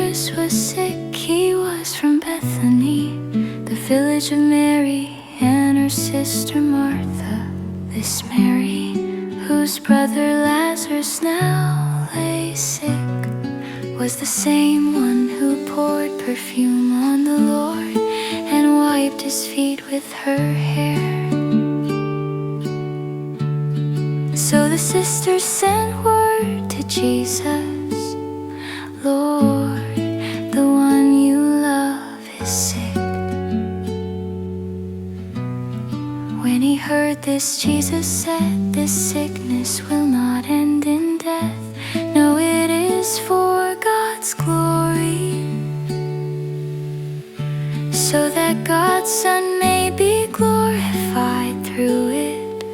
Lazarus was sick. He was from Bethany, the village of Mary and her sister Martha. This Mary, whose brother Lazarus now lay sick, was the same one who poured perfume on the Lord and wiped his feet with her hair. So the sisters sent word to Jesus, Lord, the one you love is sick. When he heard this, Jesus said, this sickness will not end in death. No, it is for God's glory, so that God's Son may be glorified through it.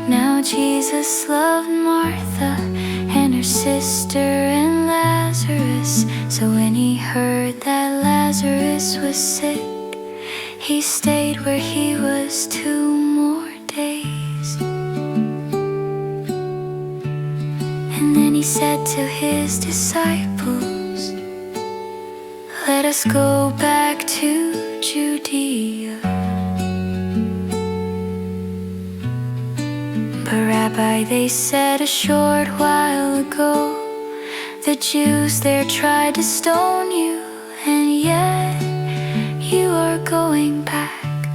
Now Jesus loved Martha and her sister and Lazarus. So when he heard that Lazarus was sick, he stayed where he was 2 more days. And then he said to his disciples, let us go back to Judea. But Rabbi, they said, a short while ago the Jews there tried to stone you, and yet you are going back.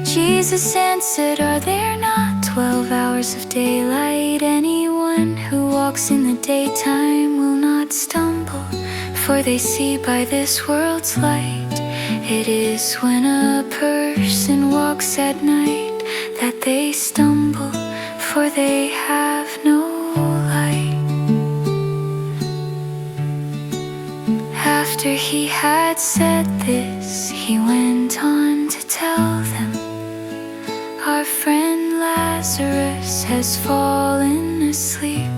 Jesus answered, are there not 12 hours of daylight? Anyone who walks in the daytime will not stumble, for they see by this world's light. It is when a person walks at night that they stumble, for they have no light. After he had said this, he went on to tell them, our friend Lazarus has fallen asleep,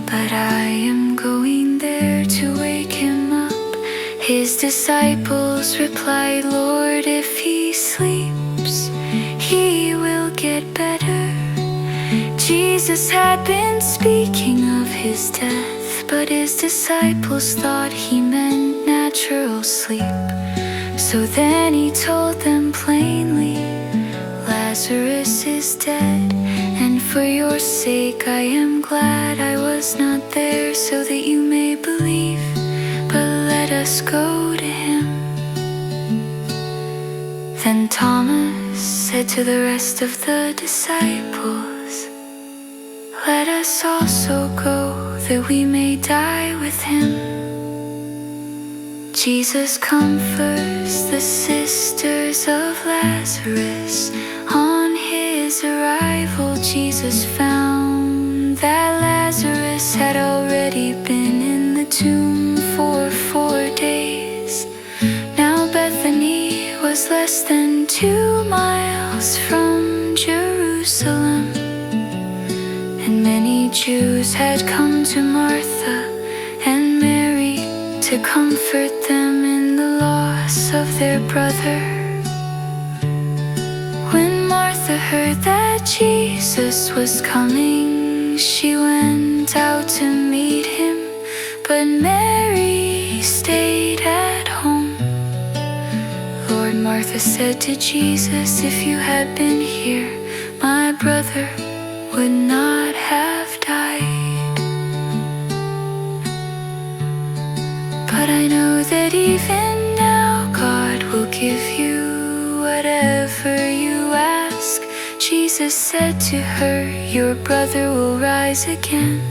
but I am going there to wake him up. His disciples replied, Lord, if he sleeps, he will get better. Jesus had been speaking of his death, but his disciples thought he meant natural sleep. So then he told them plainly, Lazarus is dead, and for your sake I am glad I was not there, so that you may believe. But let us go to him. Then Thomas said to the rest of the disciples, let us also go, that we may die with him. Jesus comforts the sisters of Lazarus. On his arrival, Jesus found that Lazarus had already been in the tomb for 4 days. Now Bethany was less than 2 miles from Jerusalem, and many Jews had come to Martha and Mary to comfort them in the loss of their brother. When Martha heard that Jesus was coming, she went out to meet him, but Mary stayed at home. Lord, Martha said to Jesus, if you had been here, my brother would not have died. But I know that even now God will give you whatever you ask. Jesus said to her, your brother will rise again.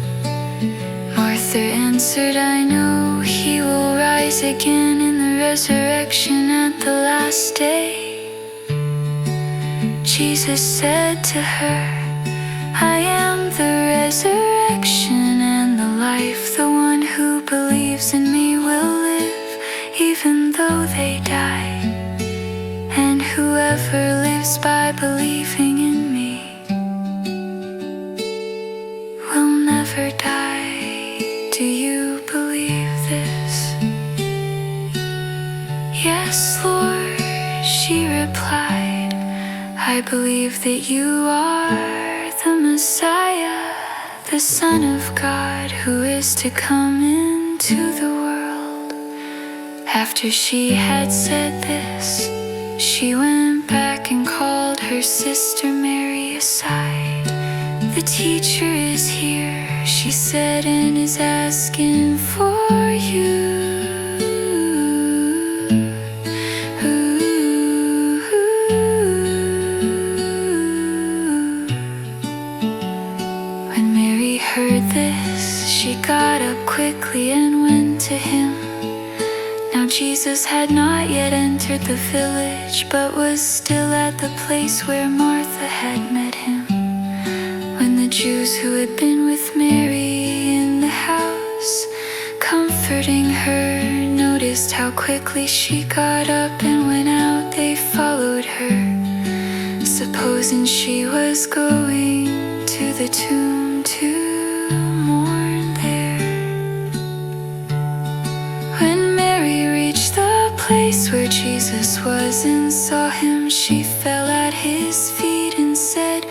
Martha answered, I know he will rise again in the resurrection at the last day. Jesus said to her, I am the resurrection and the life. The one who believes in me will live, even though they die. And whoever lives by believing in me will never die. Do you believe this? Yes, Lord, she replied, I believe that you are the Messiah, the Son of God, who is to come into the world. After she had said this, she went back and called her sister Mary aside. "The teacher is here," she said, "and is asking for you." When Mary heard this, she got up quickly and went to him. Now Jesus had not yet entered the village, but was still at the place where Martha had met him. When the Jews who had been with Mary in the house, comforting her, noticed how quickly she got up and went out, they followed her, supposing she was going to the tomb to mourn there. When Mary reached the place where Jesus was and saw him, she fell at his feet and said,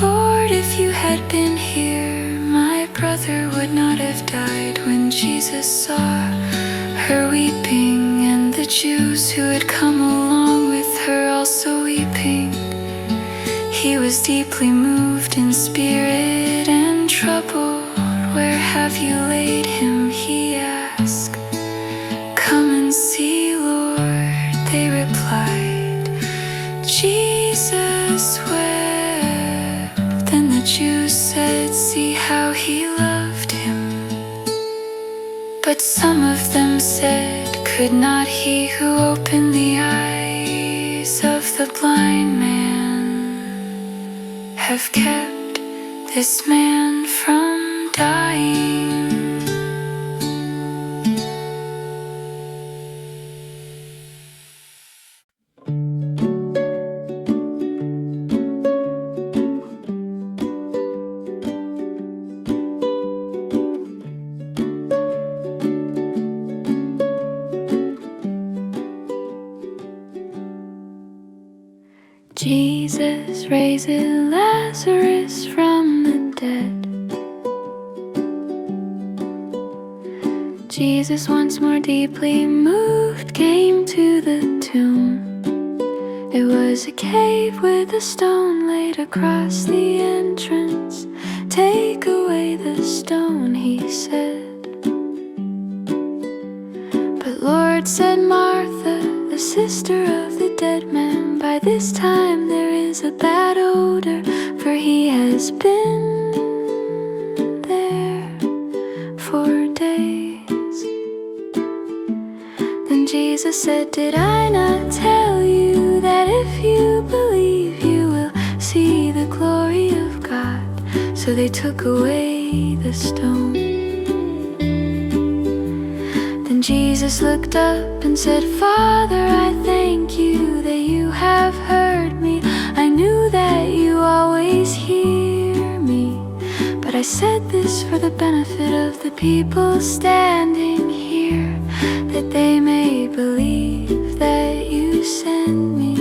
"Lord, if you had been here, my brother would not have died." When Jesus saw her weeping, and the Jews who had come along with her also weeping, he was deeply moved in spirit and troubled. "Where have you laid him?" he asked. "Come and see, Lord," they replied. Jesus wept. Then the Jews said, "See how he loved him." But some of them said, "Could not he who opened the eyes of the blind man have kept this man from dying?" Jesus raises Lazarus from the dead. Jesus, once more deeply moved, came to the tomb. It was a cave with a stone laid across the entrance. "Take away the stone," he said. "But Lord," said Martha, the sister of the dead man, "by this time there is a bad odor, for he has been there for days." Then Jesus said, "Did I not tell you that if you believe you will see the glory of God?" So they took away the stone. Then Jesus looked up and said, "Father, I thank you that you have heard me. I knew that you always hear me, but I said this for the benefit of the people standing here, that they may believe that you sent me."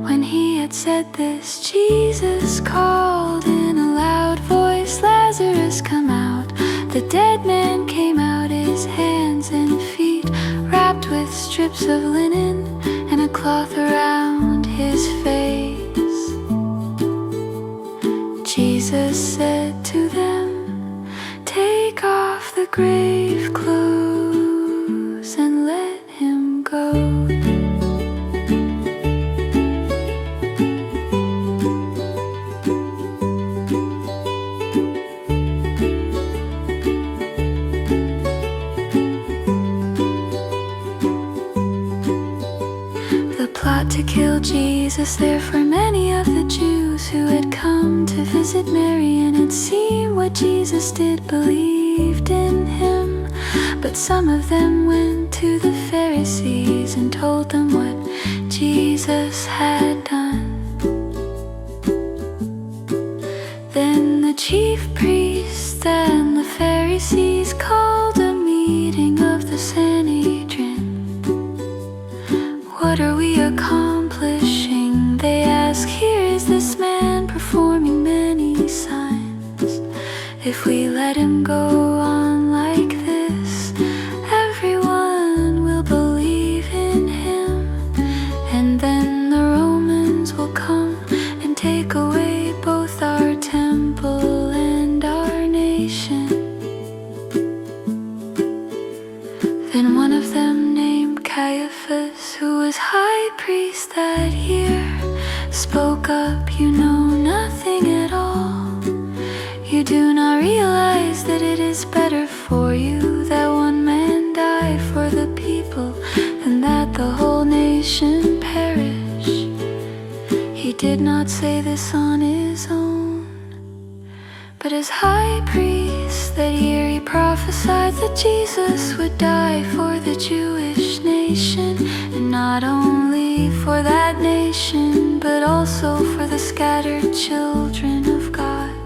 When he had said this, Jesus called in a loud voice, "Lazarus, come out." The dead man came out, his hands and feet wrapped with strips of linen and a cloth around his face. Jesus said to them, "Take off the grave clothes and let him go." To kill Jesus, therefore many of the Jews who had come to visit Mary and had seen what Jesus did believed in him. But some of them went to the Pharisees and told them what Jesus had done. Then the chief priests and the Pharisees called a meeting of the Sanhedrin. "What are we accomplishing?" they ask. "Here is this man performing many signs. If we let him go on like this, everyone Caiaphas, who was high priest that year, spoke up, "You know nothing at all. You do not realize that it is better for you that one man die for the people than that the whole nation perish." He did not say this on his own, but as high priest that year he prophesied that Jesus would die for the Jewish nation, and not only for that nation, but also for the scattered children of God,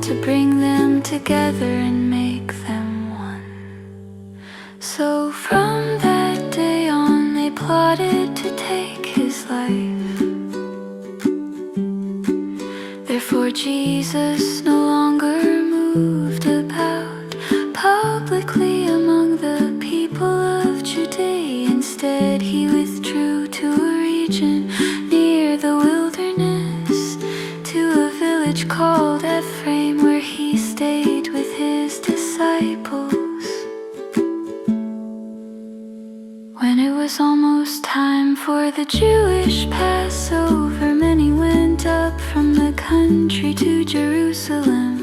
to bring them together and make them one. So from that day on they plotted to take his life. Therefore Jesus no longer moved about publicly among the people of Judea. Instead he withdrew to a region near the wilderness, to a village called Ephraim, where he stayed with his disciples. When it was almost time for the Jewish Passover, many went up from the country to Jerusalem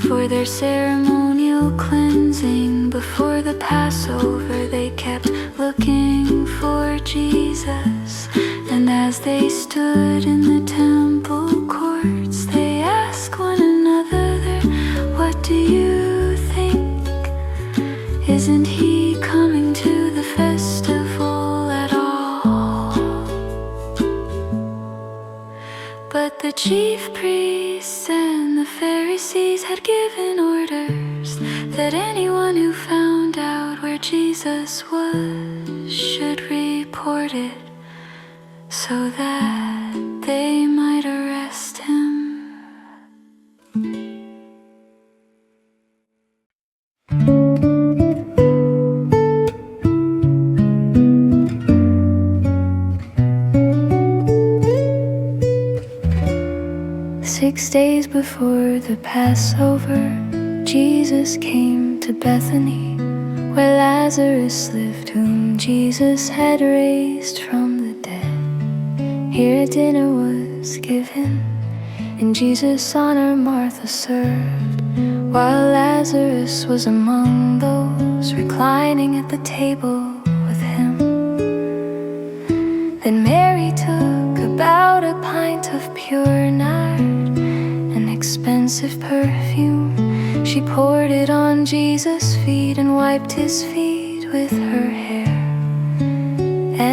for their ceremonial cleansing. Before the Passover they kept looking for Jesus, and as they stood in the temple courts they asked one another, "What do you think? Isn't he coming to the festival at all?" But the chief priests and the Pharisees had given orders that anyone who found out where Jesus was should report it, so that they might arrest him. Six days before the Passover, Jesus came to Bethany, where Lazarus lived, whom Jesus had raised from the dead. Here a dinner was given, and Jesus honored Martha served, while Lazarus was among those reclining at the table with him. Then Mary took about a pint of pure nard, an expensive perfume. She poured it on Jesus' feet and wiped his feet with her hair,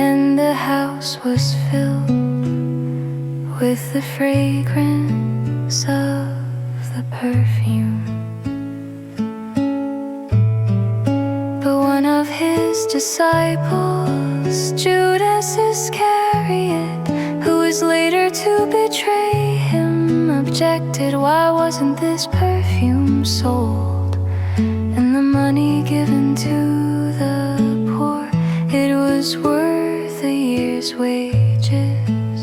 and the house was filled with the fragrance of the perfume. But one of his disciples, Judas Iscariot, who was later to betray him, objected, "Why wasn't this perfume sold and the money given to the poor? It was worth a year's wages."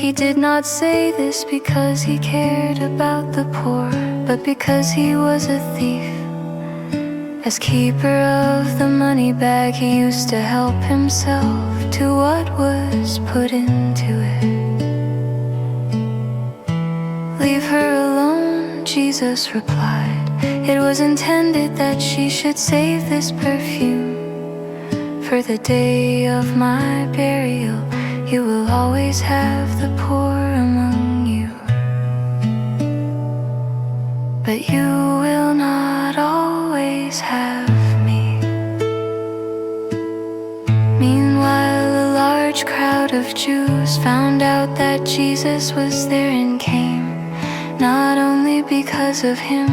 He did not say this because he cared about the poor, but because he was a thief. As keeper of the money bag, he used to help himself to what was put into it. "Leave her alone," Jesus replied. "It was intended that she should save this perfume for the day of my burial. You will always have the poor among you, but you will not always have me." Meanwhile, a large crowd of Jews found out that Jesus was there and came, not only because of him,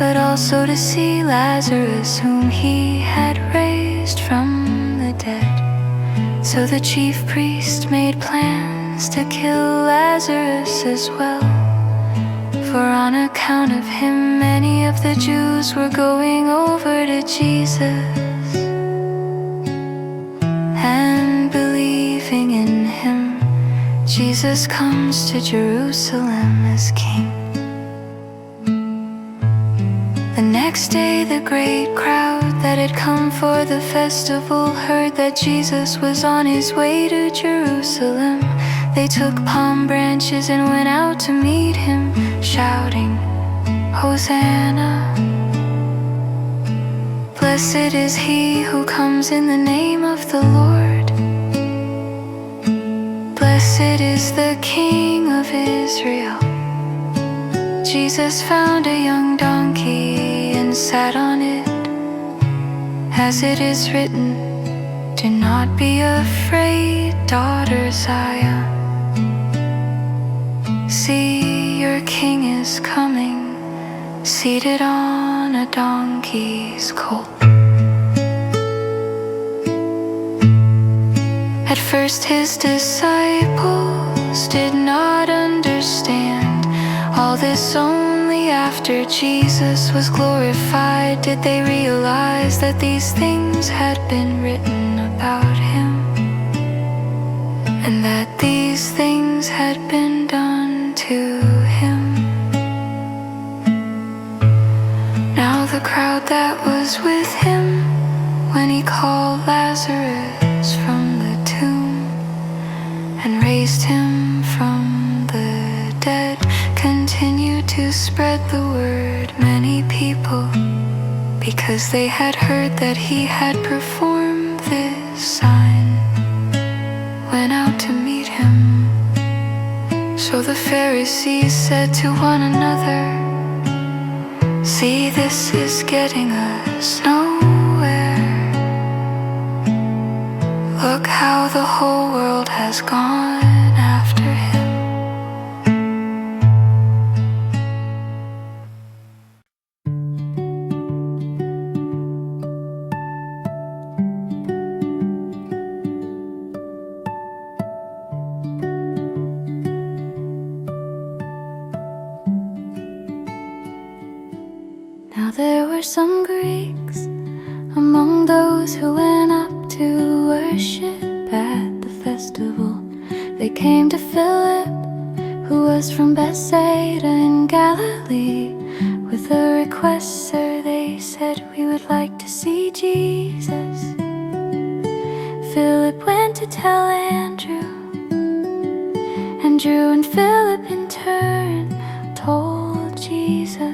but also to see Lazarus, whom he had raised from the dead. So the chief priest made plans to kill Lazarus as well, for on account of him many of the Jews were going over to Jesus and believing in him. Jesus comes to Jerusalem as king. The next next day, the great crowd that had come for the festival heard that Jesus was on his way to Jerusalem. They took palm branches and went out to meet him, shouting, Hosanna! Blessed is he who comes in the name of the Lord. Blessed is the King of Israel. Jesus found a young donkey and sat on it. As it is written, do not be afraid, daughter Zion. See, your king is coming, seated on a donkey's colt. At first his disciples did not understand all this. Only after Jesus was glorified did they realize that these things had been written about him, and that these things had been done to him. Now the crowd that was with him when he called Lazarus from the tomb and raised him from the dead continued to spread the word. Many people, because they had heard that he had performed this sign, went out to meet him. So the Pharisees said to one another, see, this is getting us nowhere. Look how the whole world has gone after him. Now there were some Greeks among those who went up to worship at the festival. They came to Philip, who was from Bethsaida in Galilee, with a request, sir. They said, we would like to see Jesus. Philip went to tell Andrew. Andrew and Philip in turn told Jesus.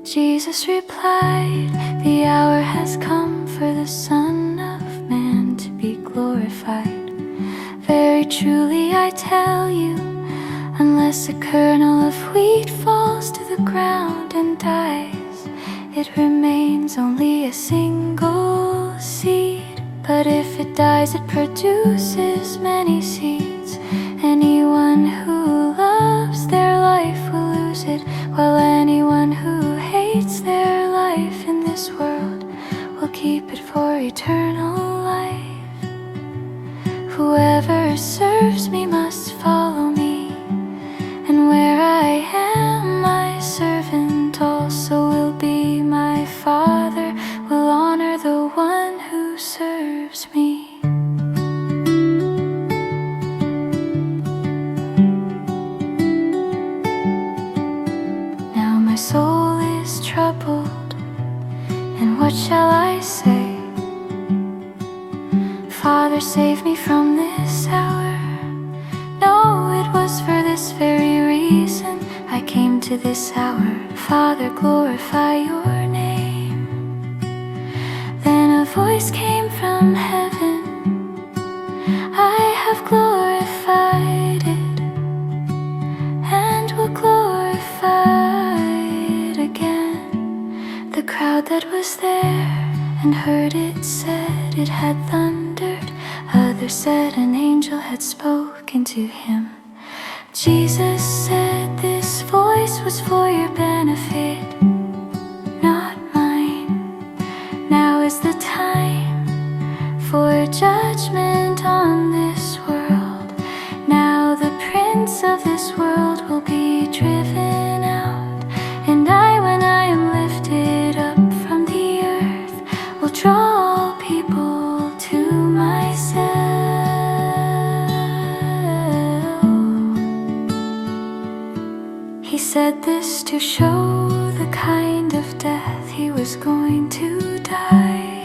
Jesus replied, the hour has come for the Son of Man to be glorified. Very truly I tell you, unless a kernel of wheat falls to the ground and dies, it remains only a single seed. But if it dies, it produces many seeds. Anyone who loves their life will lose it, while anyone who hates their life in this world will keep it for eternal life. Whoever serves me must follow me, and where I am, my servant also will be. My Father will honor the one who serves me. Now my soul is troubled, and what shall I say? Father, save me from this hour. No, it was for this very reason I came to this hour. Father, glorify your name. Then a voice came from heaven, I have glorified it, and will glorify it again. The crowd that was there and heard it said it had thundered. Others said an angel had spoken to him. Jesus said, this voice was for your benefit, not mine. Now is the time for judgment on this world. Now the prince of this world will be driven out, and I, when I am lifted up from the earth, will draw all people to myself. He said this to show the kind of death he was going to die.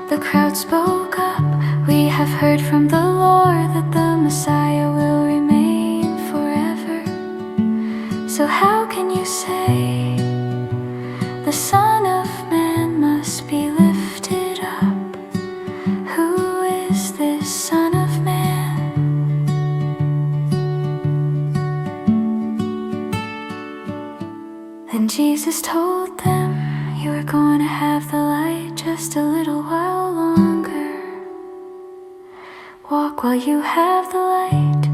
The crowd spoke up, "We have heard from the Lord that the Messiah will remain forever. So how can you say the Son of Man must be lifted up? Who is this Son of Man?" Then Jesus told them, "You are going to have the light just a little while longer. Walk while you have the light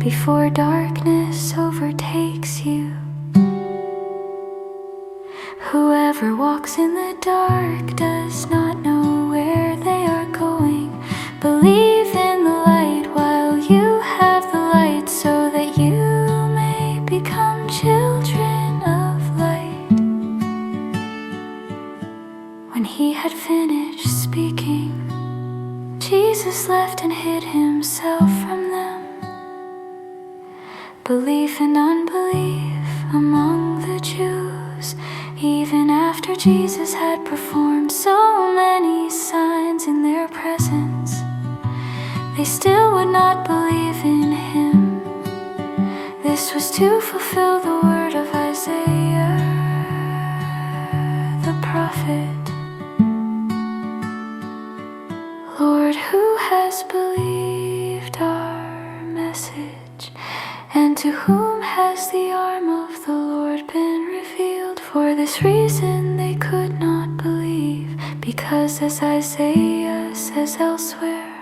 before darkness overtakes you. Whoever walks in the dark does not know where they are going. Believe in the light while you have the light, so that you may become children of light." When he had finished speaking, Jesus left and hid himself from them. Belief and unbelief among the Jews. Even after Jesus had performed so many signs in their presence, they still would not believe in him. This was to fulfill the word of Isaiah, the prophet. "Lord, who has believed our message? And to whom has the arm of the Lord been revealed?" For this reason they could not believe, because as Isaiah says elsewhere,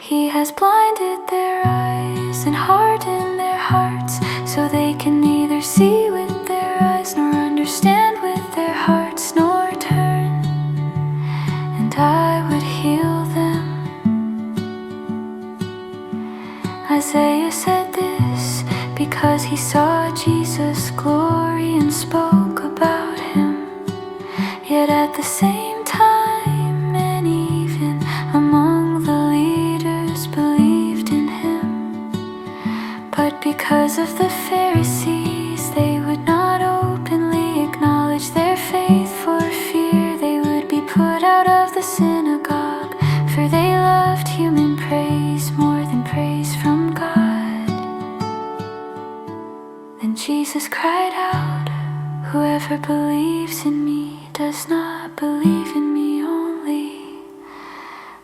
"He has blinded their eyes and hardened their hearts, so they can neither see with their eyes nor understand with their hearts, nor turn, and I would heal them." Isaiah said this because he saw Jesus' glory and spoke about him. Yet at the same time, many even among the leaders believed in him. But because of the Pharisees, they would not openly acknowledge their faith, for fear they would be put out of the synagogue, for they loved human praise more than praise from God. Then Jesus cried out, "Whoever believes in me does not believe in me only,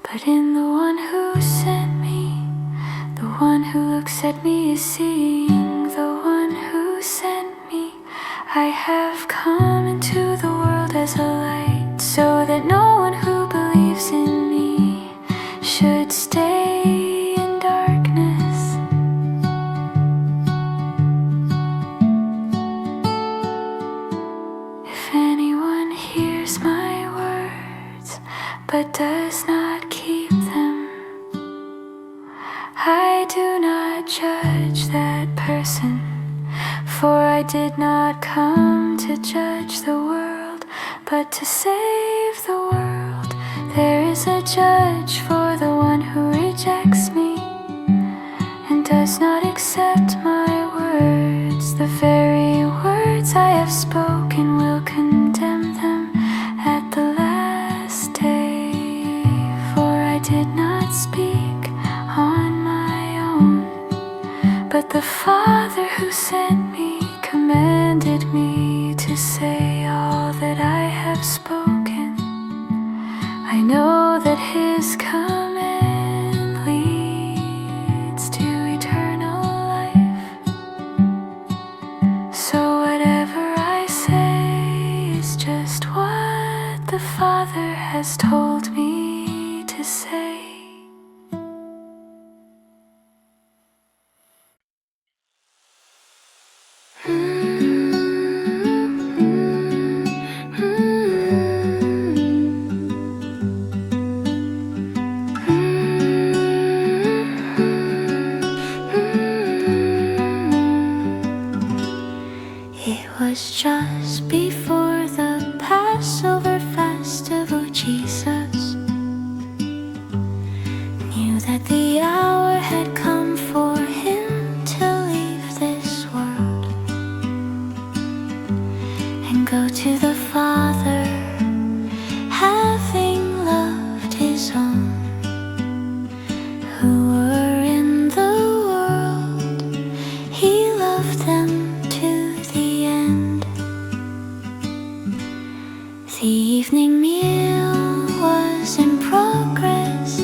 but in the one who sent me. The one who looks at me is seeing the one who sent me. I have come into the world as a light, so that no one who believes in me should stay in darkness." If anyone hears my words but does not keep them, I do not judge that person, for I did not come to judge the world, but to save the world. There is a judge for the one who rejects me and does not accept my words. The very words I have spoken will condemn them at the last day. For I did not speak on my own, but the Father who sent me commanded me to say all that I have spoken. I know that his command leads to eternal life. So whatever I say is just what the Father has told me to say. It was just before the Passover festival. Jesus knew that the hour had come for him to leave this world. go to the Father, having loved his own who were in the world. He loved them to the end. The evening meal was in progress,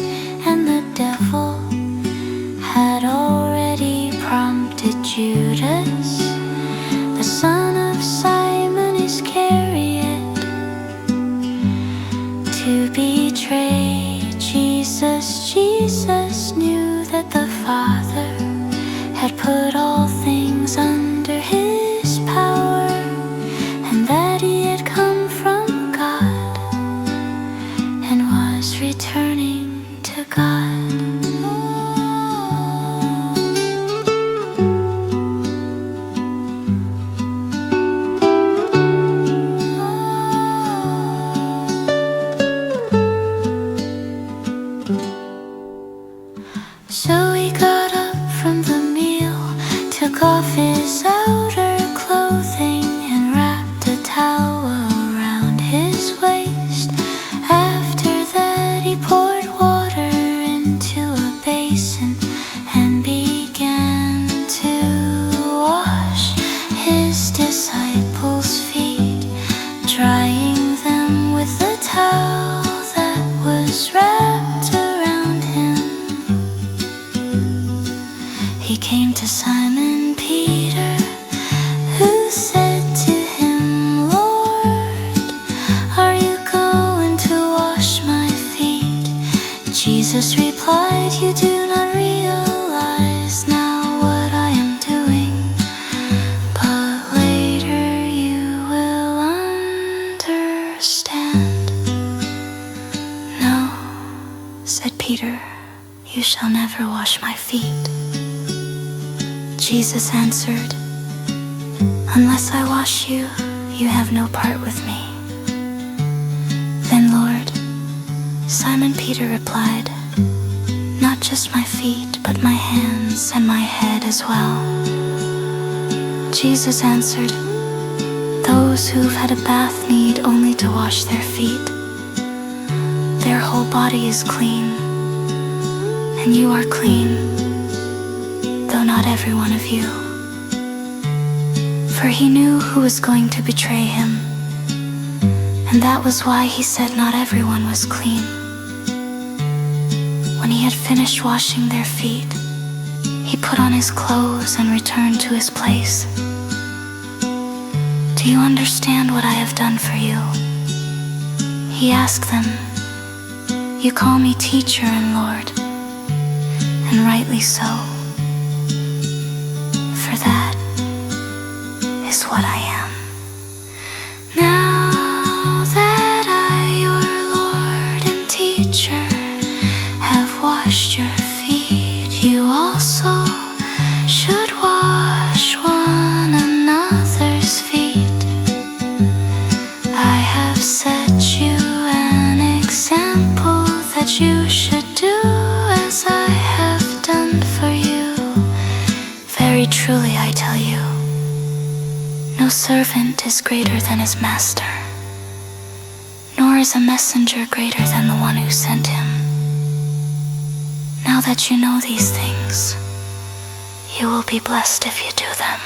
and the devil had already prompted Judas, the son of Simon Iscariot, to betray Jesus. Jesus knew that the Father had put all things under his power, and that he had come from God and was returning to God. So he got up from the meal, took off his outer clothing, and wrapped a towel around his waist. After that he poured water into a basin and began to wash his disciples' feet, drying them with the towel that was wrapped around him. He came to Simon Peter, who said to him, Lord, are you going to wash my feet? Jesus replied, you do not realize now what I am doing, but later you will understand. No, said Peter, you shall never wash my feet. Jesus answered, unless I wash you, you have no part with me. Then, Lord, Simon Peter replied, not just my feet, but my hands and my head as well. Jesus answered, those who've had a bath need only to wash their feet. Their whole body is clean, and you are clean, though not every one of you. For he knew who was going to betray him, and that was why he said not everyone was clean. When he had finished washing their feet, he put on his clothes and returned to his place. Do you understand what I have done for you? He asked them. You call me teacher and Lord, and rightly so. For that is what I am. Now that I, your Lord and teacher, have washed your feet, you also should wash one another's feet. I have set you an example that you should do as I have done for you. Very truly I tell you, no servant is greater than his master, nor is a messenger greater than the one who sent him. Now that you know these things, you will be blessed if you do them.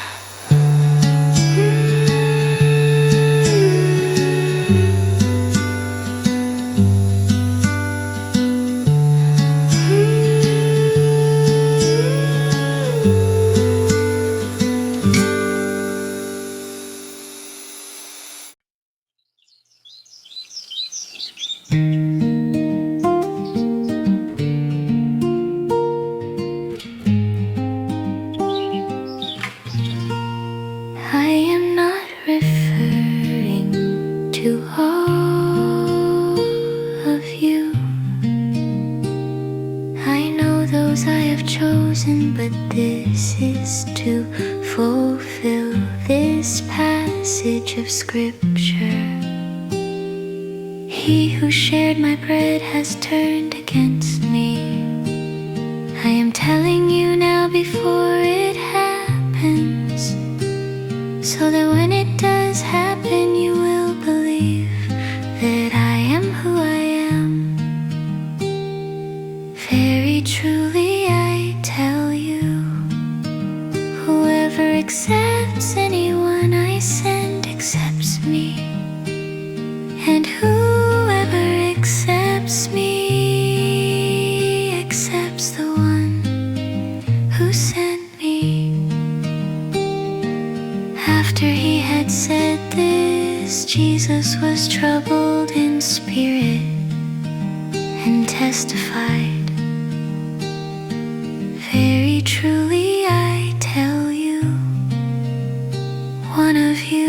I am not referring to all of you. I know those I have chosen, but this is to fulfill this passage of Scripture. He who shared my bread has turned against me. I am telling you now before it happens, so that when it does happen, you accepts anyone I send accepts me, and whoever accepts me accepts the one who sent me. After he had said this, Jesus was troubled in spirit and testified, "Very truly I tell you, one of you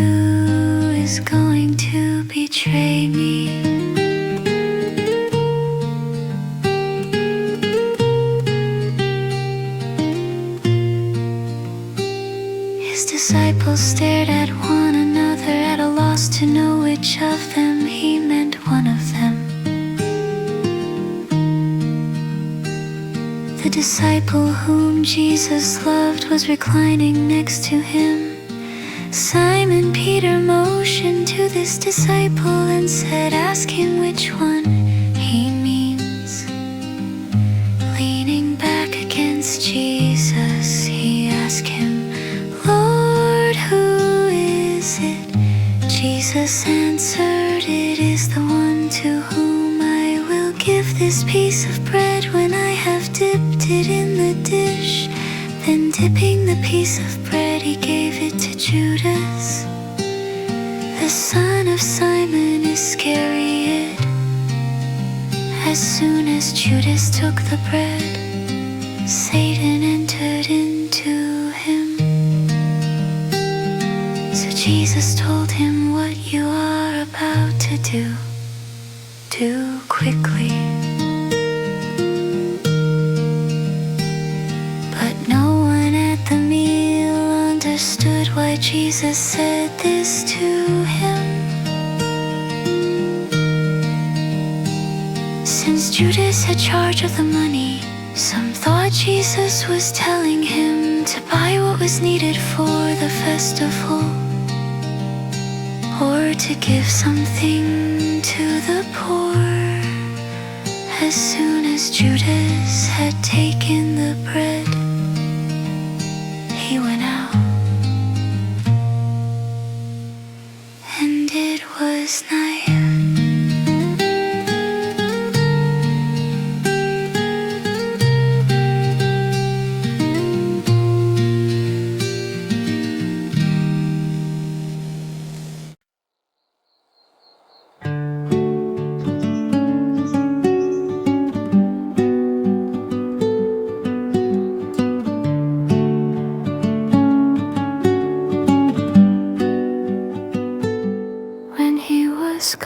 is going to betray me." His disciples stared at one another, at a loss to know which of them he meant one of them. The disciple whom Jesus loved was reclining next to him. Simon Peter motioned to this disciple and said, "Ask him which one he means." Leaning back against Jesus, he asked him, "Lord, who is it?" Jesus answered, "It is the one to whom I will give this piece of bread when I have dipped it in the dish." Then dipping the piece of bread, he gave it to Judas, the son of Simon Iscariot. As soon as Judas took the bread, Satan entered into him. So Jesus told him, "What you are about to do, do quickly." But no one at the meal understood why Jesus said this to him. Since Judas had charge of the money, some thought Jesus was telling him to buy what was needed for the festival, or to give something to the poor. As soon as Judas had taken the bread, he went out, and it was night.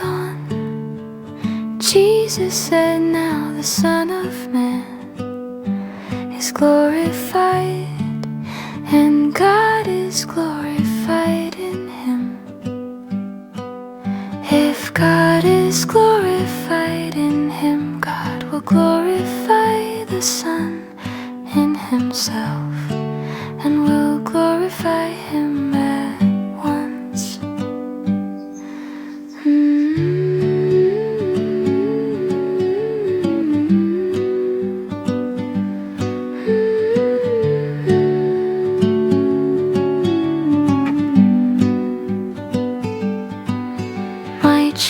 Gone, Jesus said, "Now the Son of Man is glorified, and God is glorified in him. If God is glorified in him, God will glorify the Son in himself, and will glorify him at once."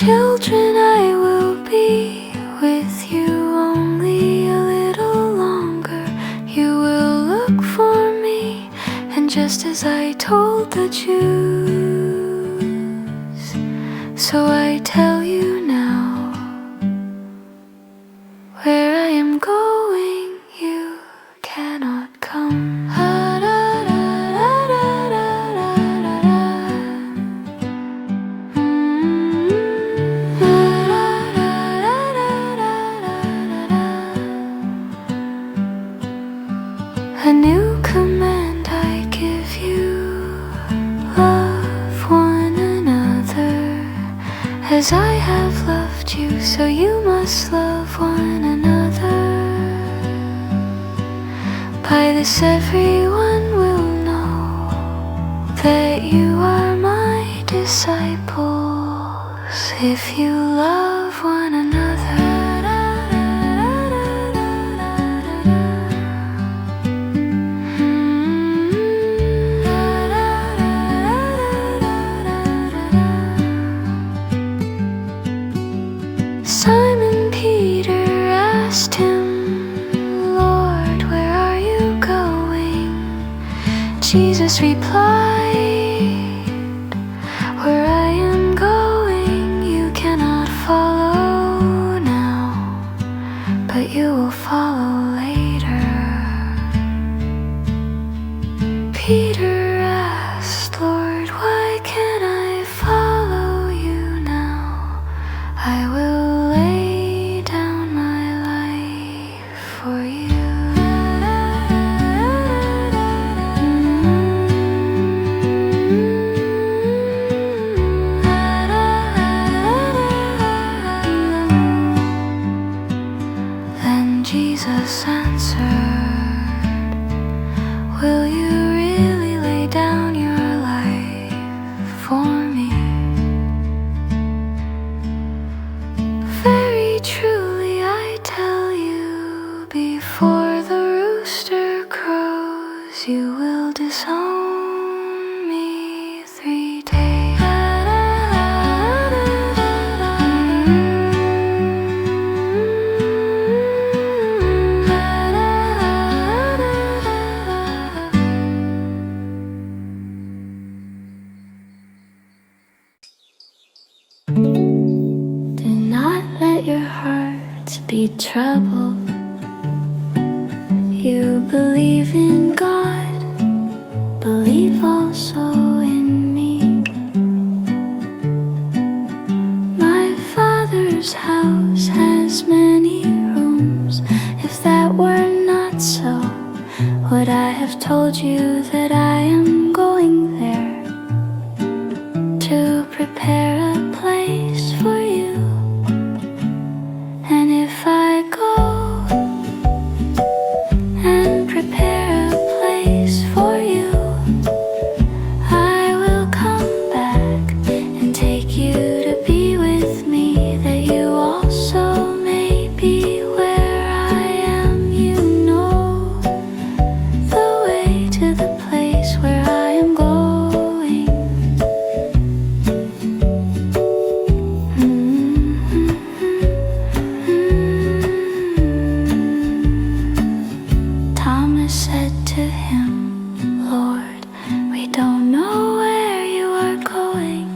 Children, I will be with you only a little longer. You will look for me, and just as I told the Jews, so I tell you now, where I am going, you cannot come. A new command I give you, love one another. As I have loved you, so you must love one another. By this everyone will know that you are my disciples, if you love one another. be trouble. You believe in God, believe also in me. My Father's house has many rooms. If that were not so, would I have told you that I am going there to prepare a place for you? And if I go and prepare a place for you, I will come back and take you to be with me, that you also may be where I am. You know the way to the place where I am going. Thomas said to him, Lord, we don't know where you are going,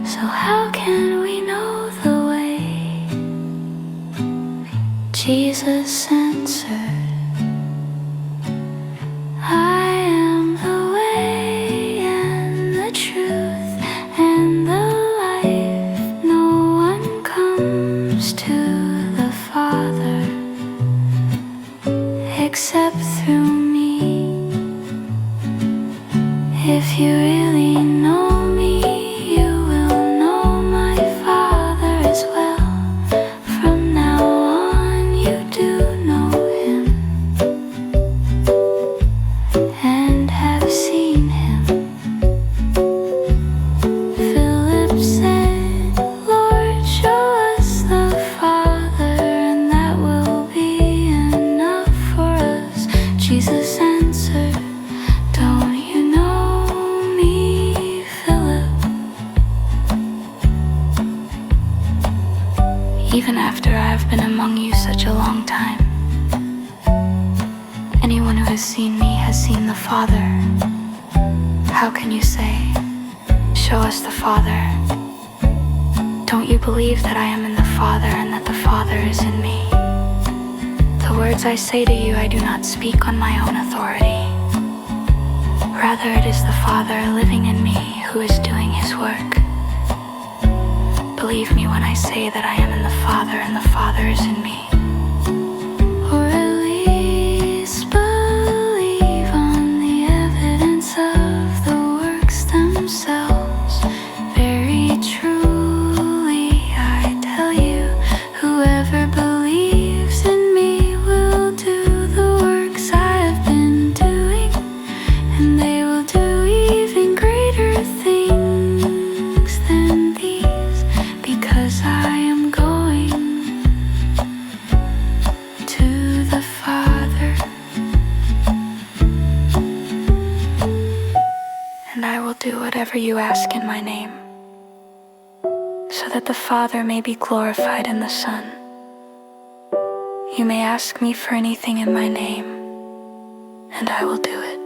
so how can we know the way? Jesus answered, I am the way and the truth and the life. No one comes to the Father except through me. If you really know me, you will know my Father as well. From now on you do know him and have seen him. Philip said, Lord, show us the Father, and that will be enough for us. Jesus answered, don't you know me, Philip? Even after I have been among you such a long time, anyone who has seen me has seen the Father. How can you say, show us the Father? Don't you believe that I am in the Father and that the Father is in me? The words I say to you I do not speak on my own authority. Rather, it is the Father living in me who is doing his work. Believe me when I say that I am in the Father and the Father is in me. Or at least believe on the evidence of the works themselves. Very truly I tell you, whoever believes in me will do the works I have been doing, and they will do even greater things than these, because I am going to the Father. And I will do whatever you ask in my name, so that the Father may be glorified in the Son. You may ask me for anything in my name, and I will do it.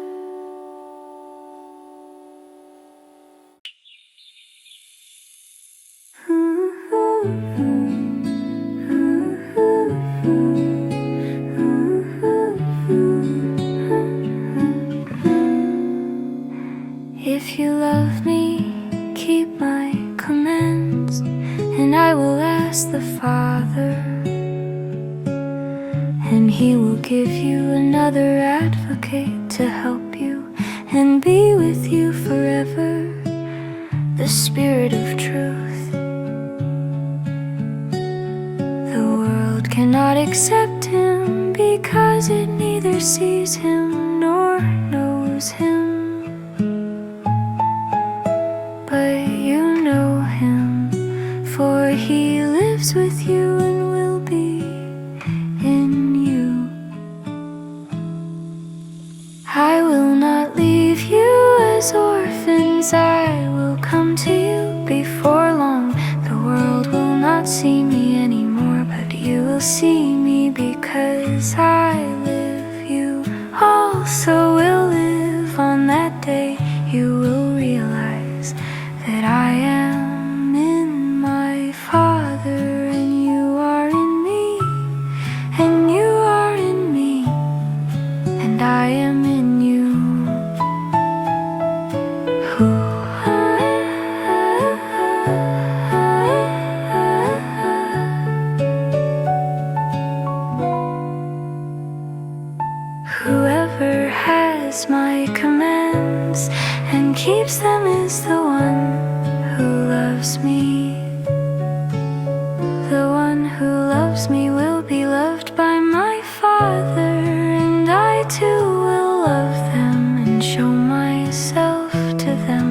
If you love me, keep my commands, and I will ask the Father, and he will give you another advocate to help you and be with you forever, the Spirit of truth. The world cannot accept him because it neither sees him nor knows him. But you know him, for he lives with you and will be in you. I will not leave you as orphans, I will come to you before long. The world will not see me anymore, but you will see me, because I live. You also will live. On that day you will realize that I am in my Father and you are in me. keeps them is the one who loves me. The one who loves me will be loved by my Father, and I too will love them and show myself to them.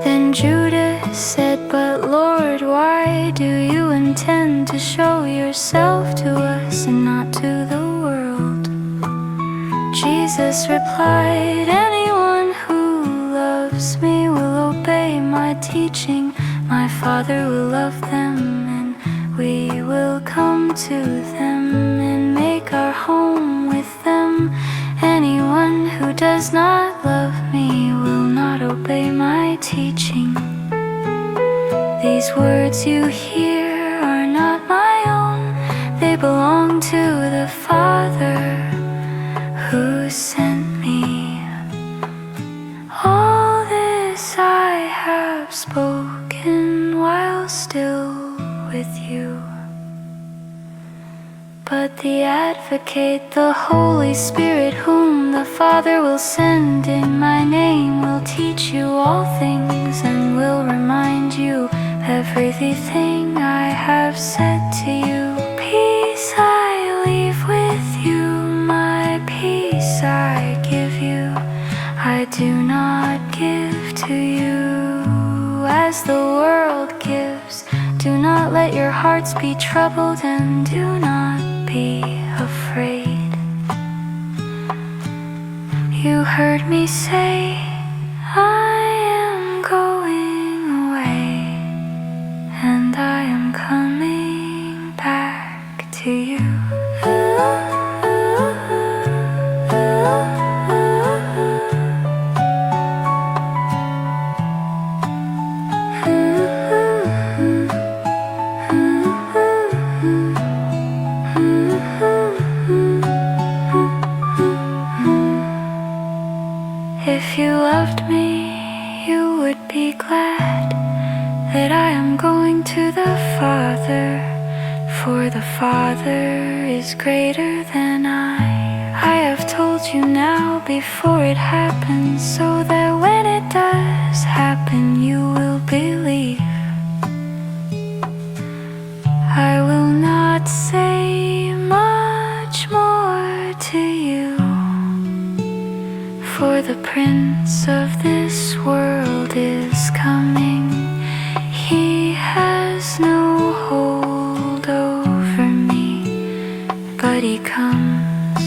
Then Judah said, "But Lord, why do you intend to show yourself to us and not to the world?" Jesus replied, "Anyone who loves me will obey my teaching. My Father will love them, and we will come to them and make our home with them. Anyone who does not love me will not obey my teaching." These words you hear are not my own. They belong to the Father who sent me. All this I have spoken while still with you. But the Advocate, the Holy Spirit, whom the Father will send in my name, will teach you all things and will remind you everything I have said to you. Peace I leave with you, my peace I give you. I do not give to you as the world gives. Do not let your hearts be troubled, and do not be afraid. You heard me say, I am going away, and I am coming back to you. If you loved me, you would be glad that I am going to the Father, for the Father is greater than I have told you now before it happens, so that when it does happen, you will believe. I will not say much more to you, for the Prince of this world is coming. He has no hold over me, but he comes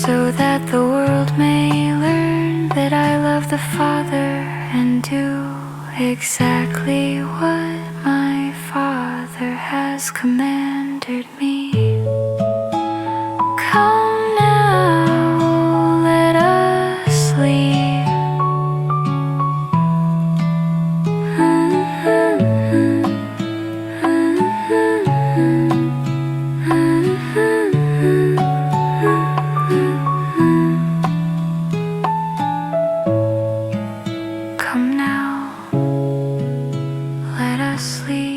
so that the world may learn that I love the Father and do exactly what my Father has commanded me. Come now, let us leave. Come now, let us leave.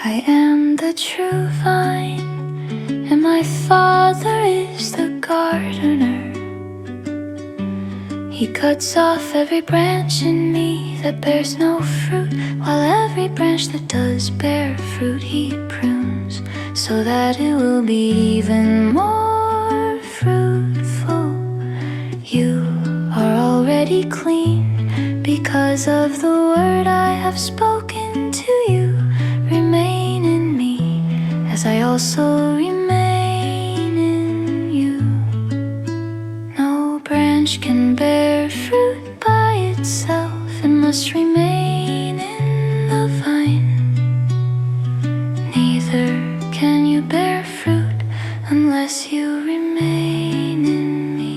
I am the true vine, and my Father is the gardener. He cuts off every branch in me that bears no fruit, while every branch that does bear fruit he prunes, so that it will be even more fruitful. You are already clean because of the word I have spoken to you. Remain in me as I also remain in you. No branch can bear fruit by itself, it must remain in the vine. Neither can you bear fruit unless you remain in me.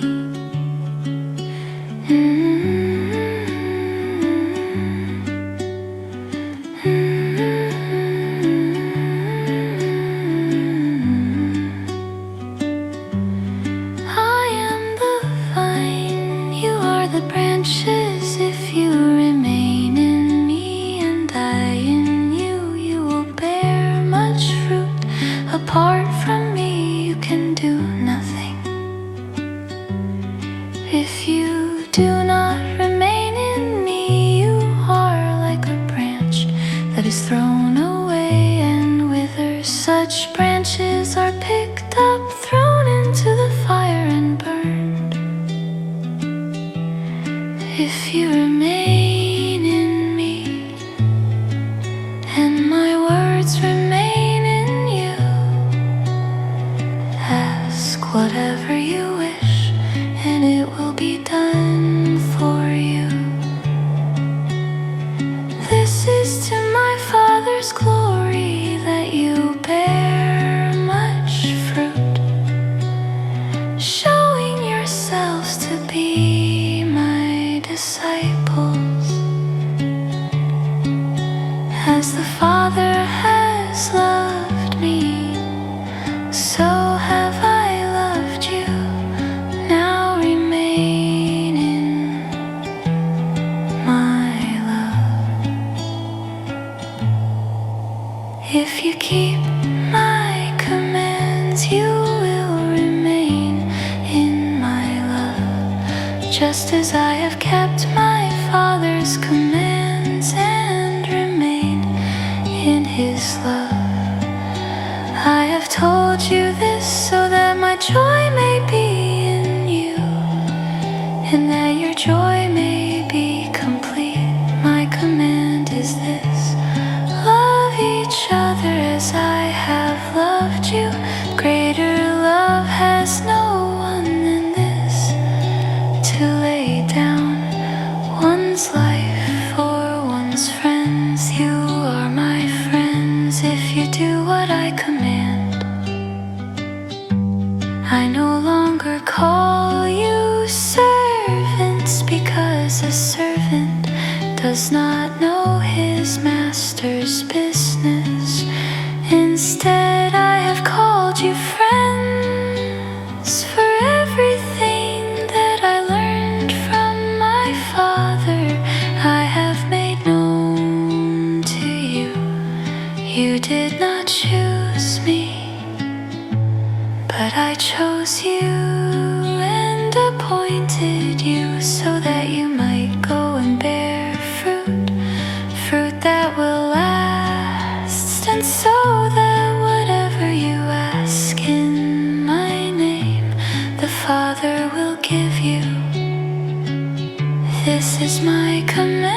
blown away and wither. Such branches are picked up, thrown into the fire and burned. If you remain in me and my words remain in you, ask whatever you wish and it will be done for you. This is to my Father's glory, that you bear much fruit, showing yourselves to be my disciples. As the Father has loved me, so have I loved you. Now remain in my love. If you keep my commands, you will remain in my love, just as I have kept my Father's commands and remain in his love. I have told you this so that my joy may be in you, and that your joy may be complete. My command is this: love each other as I have loved you. Greater love has no one than this, to lay down one's life for one's friends. You are my friends if you do what I command. I no longer call you servants, because a servant does not know his master's business. Instead, I have called you friends, for everything that I learned from my Father I have made known to you. You did not choose me, but I chose you and appointed you so that you might go and bear fruit, fruit that will last, and so that whatever you ask in my name, the Father will give you. This is my command: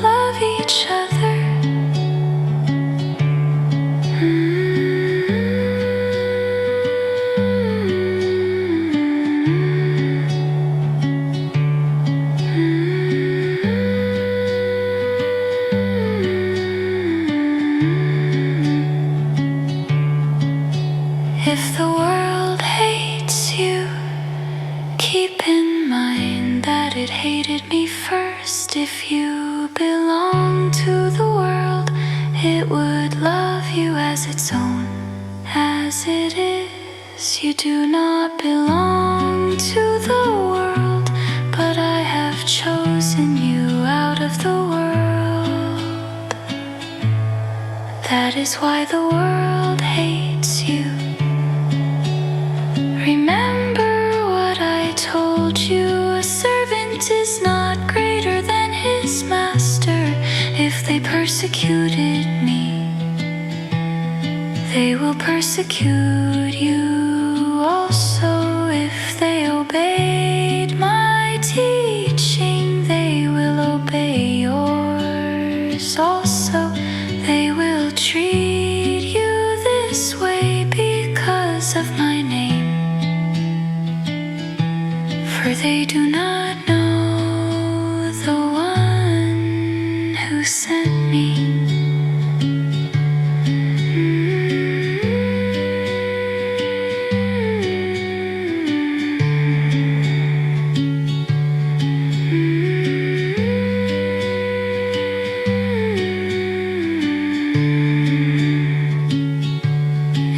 love each other. If the world hates you, keep in mind that it hated me first. If you belong to the world, it would love you as its own. As it is, you do not belong to the world, but I have chosen you out of the world. That is why the world hates you. Remember what I told you: a servant is not greater than his master. If they persecuted me, they will persecute you also. If they obeyed my teaching, they will obey yours also. They will treat you this way because of my name, for they do not know the one who sent me.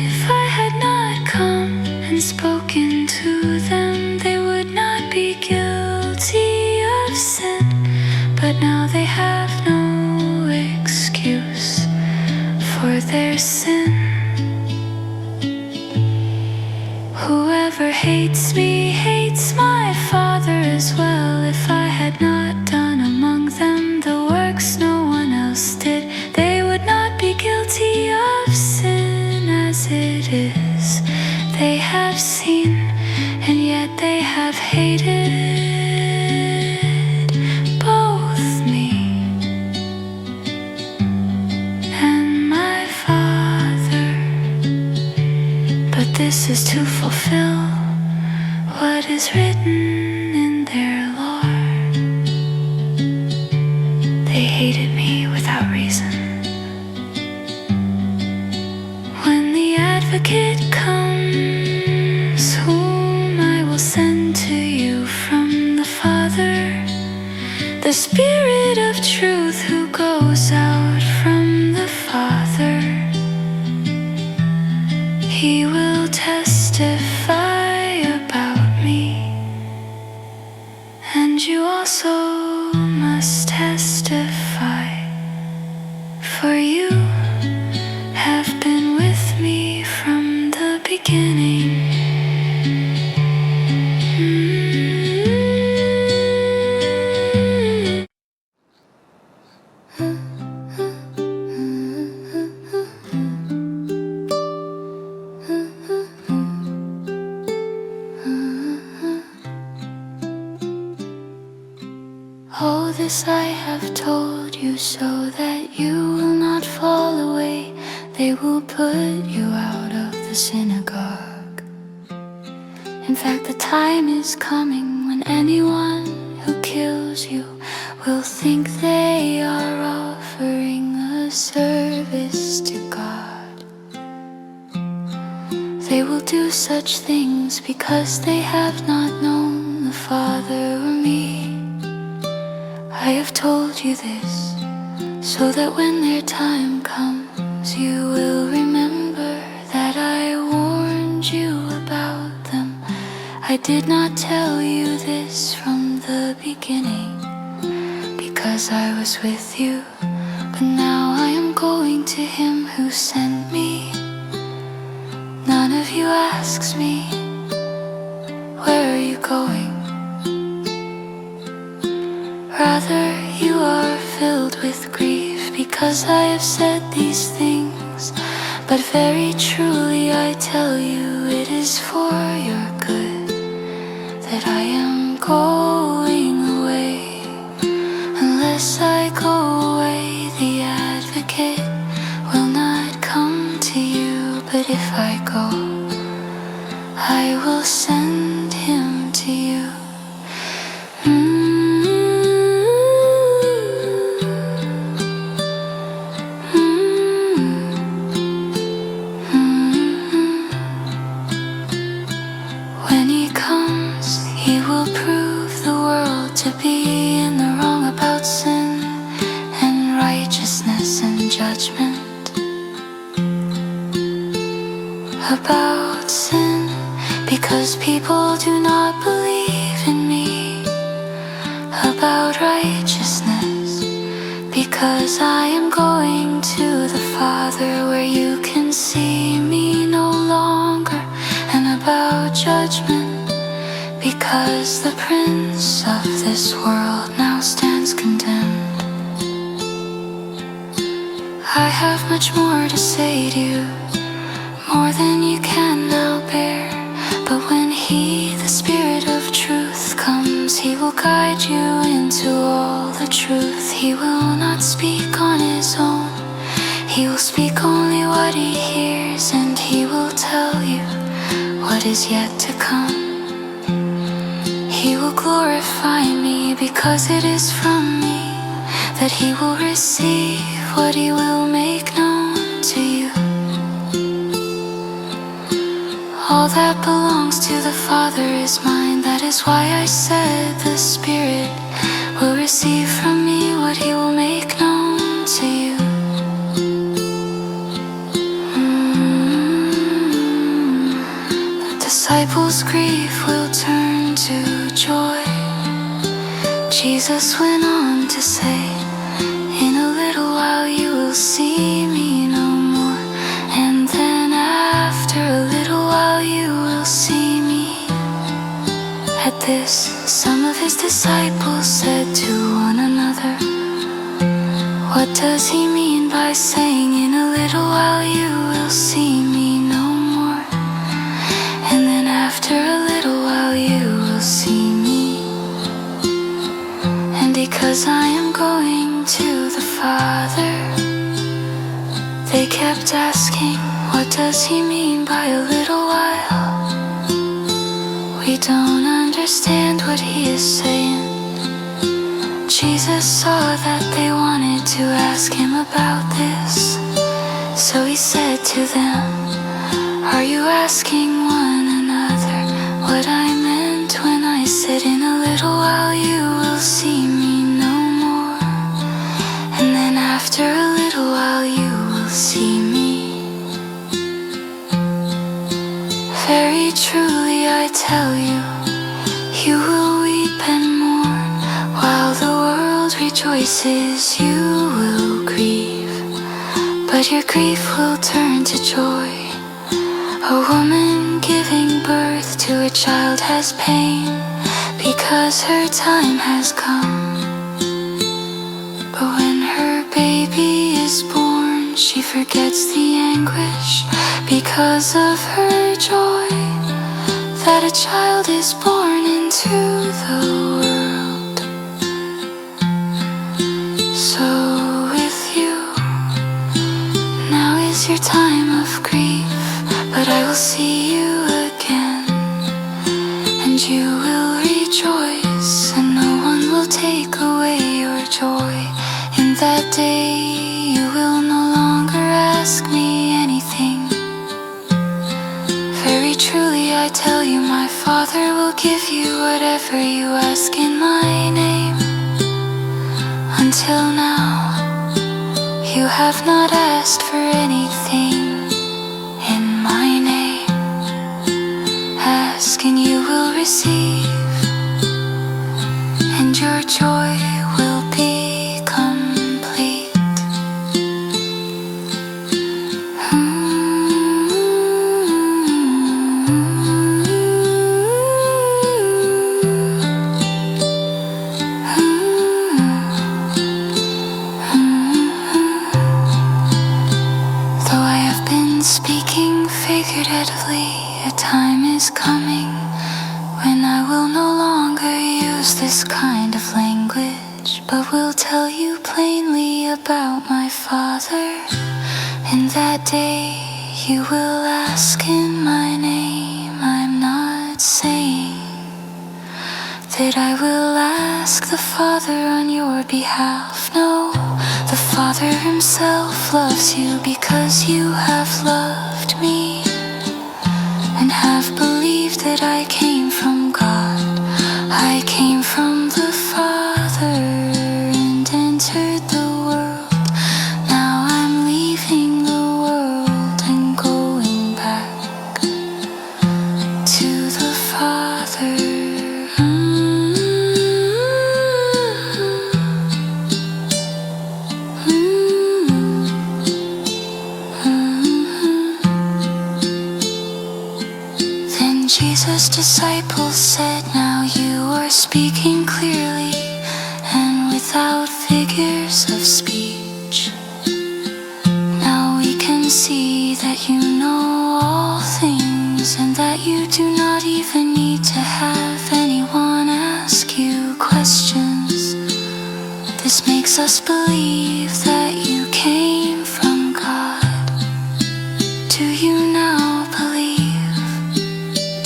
If I had not come and spoken to them, they would not be guilty of sin. But now they have no excuse for their sin. Whoever hates me hates my Father as well. If I had not done among them the works no is written in their lore. They hated me without reason. When the advocate comes, whom I will send to you from the Father, the Spirit of truth who goes out from the Father, He will testify about me, and you also must testify, for you have been with me from the beginning. All this I have told you so that you will not fall away. They will put you out of the synagogue. In fact, the time is coming when anyone who kills you will think they are offering a service to God. They will do such things because they have not known the Father or me. I have told you this so that when their time comes, you will remember that I warned you about them. I did not tell you this from the beginning because I was with you, but now I am going to Him who sent me. None of you asks me, where are you going? Rather, you are filled with grief because I have said these things. But very truly I tell you, it is for your good that I am going away. Unless I go away, the advocate will not come to you. But if I go, I will send him to you. When he comes, he will prove the world to be in the wrong about sin and righteousness and judgment. About sin, because people do not believe in me. About righteousness, because I am going to the Father where you can see me no longer. And about judgment, because the prince of this world now stands condemned. I have much more to say to you, more than you can now bear. But when He, the Spirit of truth, comes, He will guide you into all the truth. He will not speak on His own. He will speak only what He hears, and He will tell you what is yet to come. He will glorify me because it is from me that He will receive what He will make known to you. All that belongs to the Father is mine. That is why I said the Spirit will receive from me what He will make known to you. The disciples' grief will turn to joy. Jesus went on to say, in a little while you will see me no more, and then after a little while you will see me. At this, some of His disciples said to one another, what does He mean by saying, in a little while you will see me no more, and then after a little while you will see me? And because I am going to the Father, they kept asking, what does He mean by a little while? We don't understand. understand what he is saying. Jesus saw that they wanted to ask him about this, so he said to them, "Are you asking one another what I meant when I said in a little while you will see me no more, and then after a little while you will see me? Very truly I tell you, you will weep and mourn while the world rejoices. You will grieve, but your grief will turn to joy. A woman giving birth to a child has pain because her time has come. But when her baby is born, she forgets the anguish because of her joy that a child is born into the world." So with you, now is your time of grief, but I will see you again, and you will rejoice, and no one will take away your joy. In that day you will no longer ask me anything. Very truly I tell you, my Father will give you whatever you ask in my name. Until now, you have not asked for anything in my name. Ask and you will receive, and your joy will be complete. Though I have been speaking figuratively, a time is coming when I will no longer use this kind of language, but will tell you plainly about my Father. In that day you will ask in my name. I'm not saying that I will ask the Father on your behalf. No, the Father himself loves you because you have loved me and have believed that I came from God. I came from the Father and entered the world. Now I'm leaving the world and going back to the Father. Then Jesus' disciples said, "Now you are speaking clearly and without figures of speech. Now we can see that you know all things and that you do not even need to have anyone ask you questions. This makes us believe that you came from God. Do you now believe?"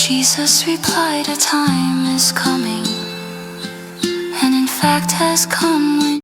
Jesus replied, "A time is coming, and in fact has come, when